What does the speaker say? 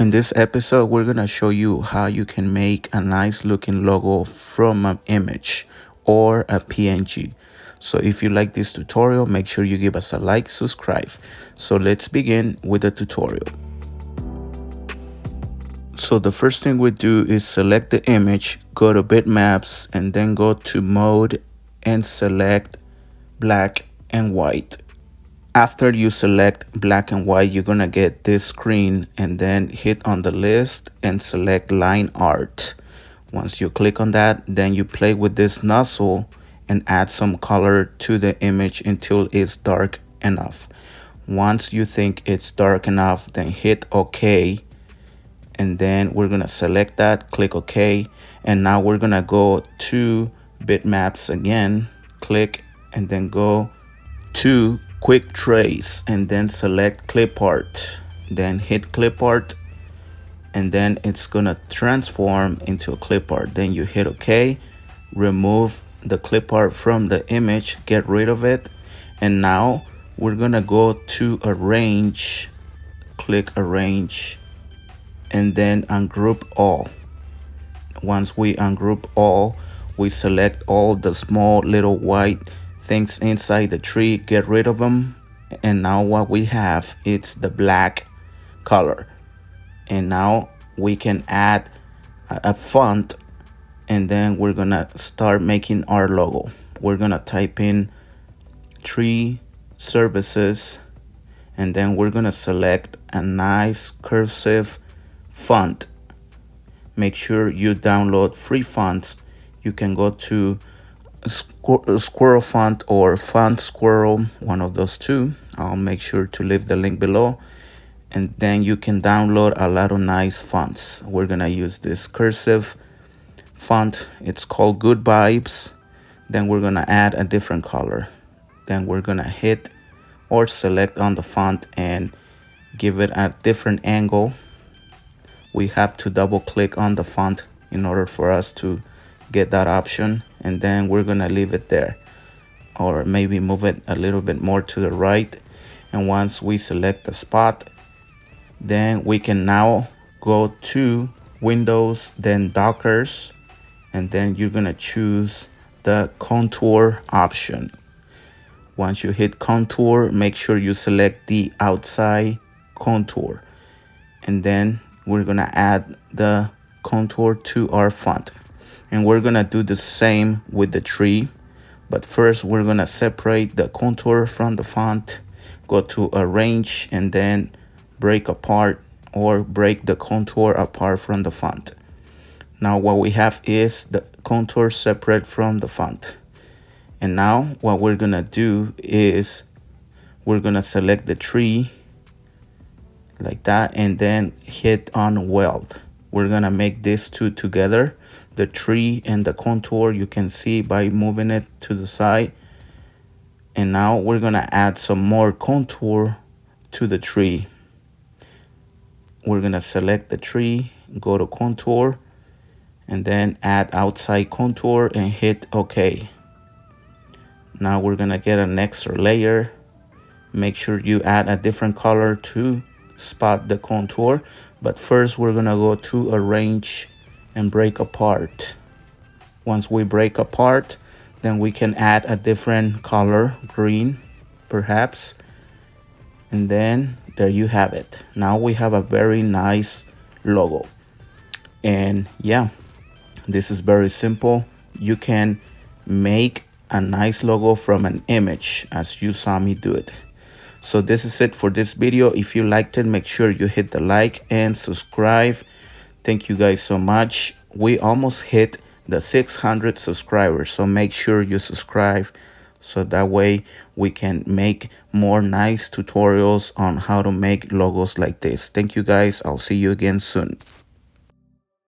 In this episode, we're going to show you how you can make a nice looking logo from an image or a PNG. So if you like this tutorial, make sure you give us a like, subscribe. So let's begin with the tutorial. So the first thing we do is select the image, go to bitmaps, and then go to mode and select black and white. After you select black and white, you're gonna get this screen, and then hit on the list and select line art. Once you click on that, then you play with this nozzle and add some color to the image until it's dark enough. Once you think it's dark enough, then hit OK, and then we're gonna select that, click OK, and now we're gonna go to bitmaps again, click, and then go to quick trace and then select clip art, then hit clip art, and then it's gonna transform into a clip art. Then you hit OK, remove the clip art from the image, get rid of it, and now we're gonna go to arrange, click arrange, and then ungroup all. Once we ungroup all, we select all the small little white things inside the tree, get rid of them, and now what we have, it's the black color. And now we can add a font, and then we're gonna start making our logo. We're gonna type in tree services, and then we're gonna select a nice cursive font. Make sure you download free fonts. You can go to Squirrel font or Font Squirrel, one of those two. I'll make sure to leave the link below, and then you can download a lot of nice fonts. We're gonna use this cursive font, it's called Good Vibes. Then we're gonna add a different color, then we're gonna hit or select on the font and give it a different angle. We have to double click on the font in order for us to get that option, and then we're gonna leave it there, or maybe move it a little bit more to the right. And once we select the spot, then we can now go to Windows, then Dockers, and then you're gonna choose the contour option. Once you hit contour, make sure you select the outside contour, and then we're gonna add the contour to our font. And we're gonna do the same with the tree, but first we're gonna separate the contour from the font, go to arrange, and then break apart or break the contour apart from the font. Now what we have is the contour separate from the font. And now what we're gonna do is we're gonna select the tree like that, and then hit on weld. We're gonna make these two together, the tree and the contour. You can see by moving it to the side. And now we're gonna add some more contour to the tree. We're gonna select the tree, go to contour, and then add outside contour and hit OK. Now we're gonna get an extra layer. Make sure you add a different color to spot the contour, but first we're gonna go to arrange and break apart. Once we break apart, then we can add a different color, green perhaps, and then there you have it. Now we have a very nice logo. And yeah, this is very simple. You can make a nice logo from an image as you saw me do it. So this is it for this video. If you liked it, make sure you hit the like and subscribe. Thank you guys so much. We almost hit the 600 subscribers, so make sure you subscribe, so that way we can make more nice tutorials on how to make logos like this. Thank you guys. I'll see you again soon.